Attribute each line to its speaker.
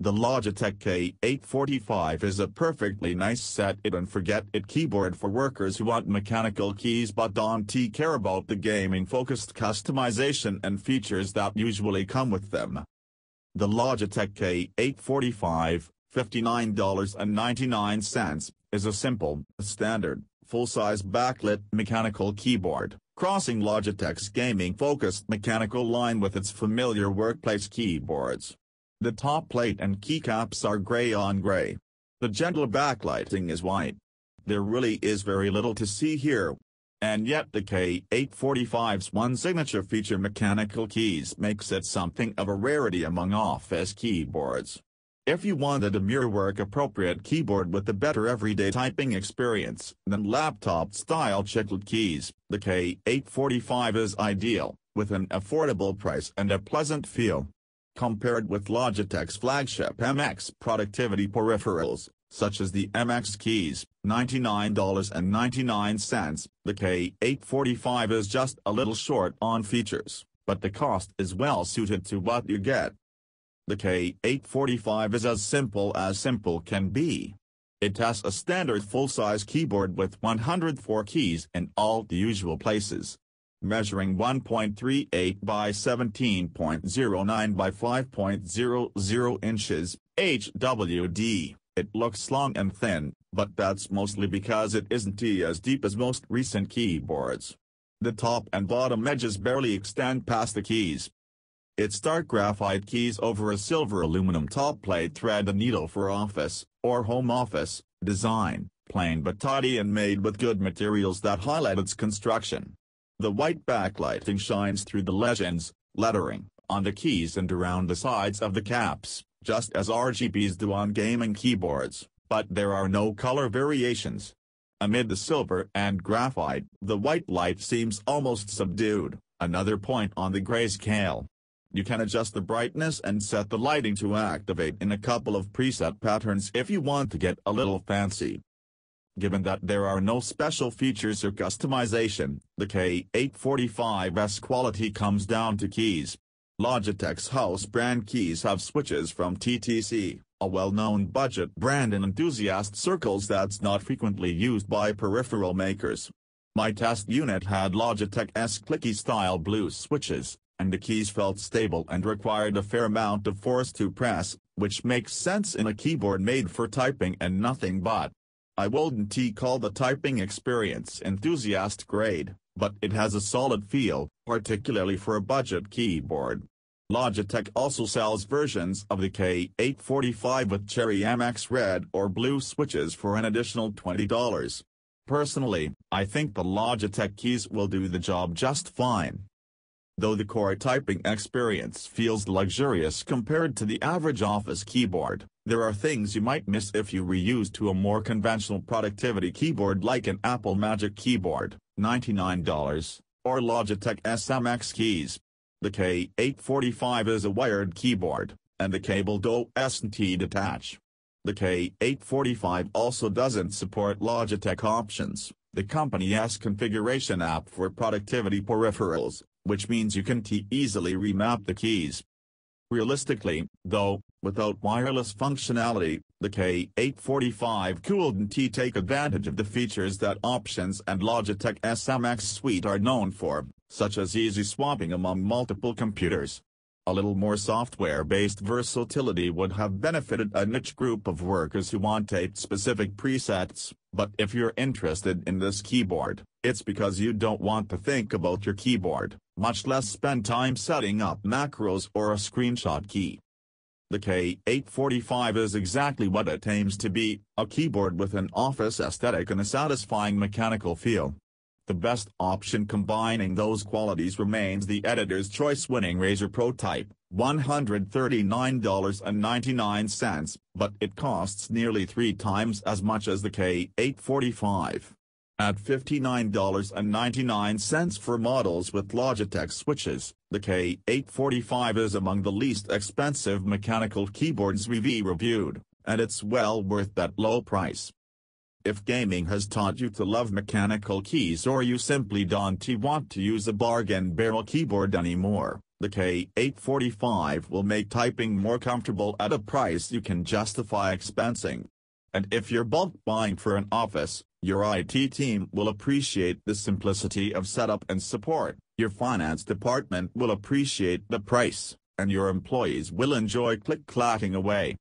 Speaker 1: The Logitech K845 is a perfectly nice set-it-and-forget-it keyboard for workers who want mechanical keys but don't care about the gaming-focused customization and features that usually come with them. The Logitech K845, $59.99, is a simple, standard, full-size backlit mechanical keyboard, crossing Logitech's gaming-focused mechanical line with its familiar workplace keyboards. The top plate and keycaps are gray on gray. The gentle backlighting is white. There really is very little to see here. And yet the K845's one signature feature, mechanical keys, makes it something of a rarity among office keyboards. If you wanted a mere work-appropriate keyboard with a better everyday typing experience than laptop-style chicled keys, the K845 is ideal, with an affordable price and a pleasant feel. Compared with Logitech's flagship MX productivity peripherals, such as the MX keys, $99.99, the K845 is just a little short on features, but the cost is well suited to what you get. The K845 is as simple can be. It has a standard full-size keyboard with 104 keys in all the usual places. Measuring 1.38 by 17.09 by 5.00 inches, HWD, it looks long and thin, but that's mostly because it isn't as deep as most recent keyboards. The top and bottom edges barely extend past the keys. Its dark graphite keys over a silver aluminum top plate thread the needle for office, or home office, design, plain but tidy and made with good materials that highlight its construction. The white backlighting shines through the legends, lettering, on the keys and around the sides of the caps, just as RGBs do on gaming keyboards, but there are no color variations. Amid the silver and graphite, the white light seems almost subdued, another point on the grayscale. You can adjust the brightness and set the lighting to activate in a couple of preset patterns if you want to get a little fancy. Given that there are no special features or customization, the K845's quality comes down to keys. Logitech's house brand keys have switches from TTC, a well-known budget brand in enthusiast circles that's not frequently used by peripheral makers. My test unit had Logitech's clicky-style blue switches, and the keys felt stable and required a fair amount of force to press, which makes sense in a keyboard made for typing and nothing but. I wouldn't call the typing experience enthusiast grade, but it has a solid feel, particularly for a budget keyboard. Logitech also sells versions of the K845 with cherry MX red or blue switches for an additional $20. Personally, I think the Logitech keys will do the job just fine. Though the core typing experience feels luxurious compared to the average office keyboard, there are things you might miss if you were used to a more conventional productivity keyboard like an Apple Magic Keyboard, $99, or Logitech SMX keys. The K845 is a wired keyboard, and the cable doesn't detach. The K845 also doesn't support Logitech Options, the company's configuration app for productivity peripherals, which means you can easily remap the keys. Realistically, though, without wireless functionality, the K845 couldn't take advantage of the features that Options and Logitech SMX Suite are known for, such as easy swapping among multiple computers. A little more software-based versatility would have benefited a niche group of workers who want specific presets, but if you're interested in this keyboard, it's because you don't want to think about your keyboard, much less spend time setting up macros or a screenshot key. The K845 is exactly what it aims to be, a keyboard with an office aesthetic and a satisfying mechanical feel. The best option combining those qualities remains the editor's choice-winning Razer Pro Type, $139.99, but it costs nearly 3 times as much as the K845. At $59.99 for models with Logitech switches, the K845 is among the least expensive mechanical keyboards we've reviewed, and it's well worth that low price. If gaming has taught you to love mechanical keys or you simply don't want to use a bargain barrel keyboard anymore, The K845 will make typing more comfortable at a price you can justify expensing. And if you're bulk buying for an office, your IT team will appreciate the simplicity of setup and support, your finance department will appreciate the price, and your employees will enjoy click-clacking away.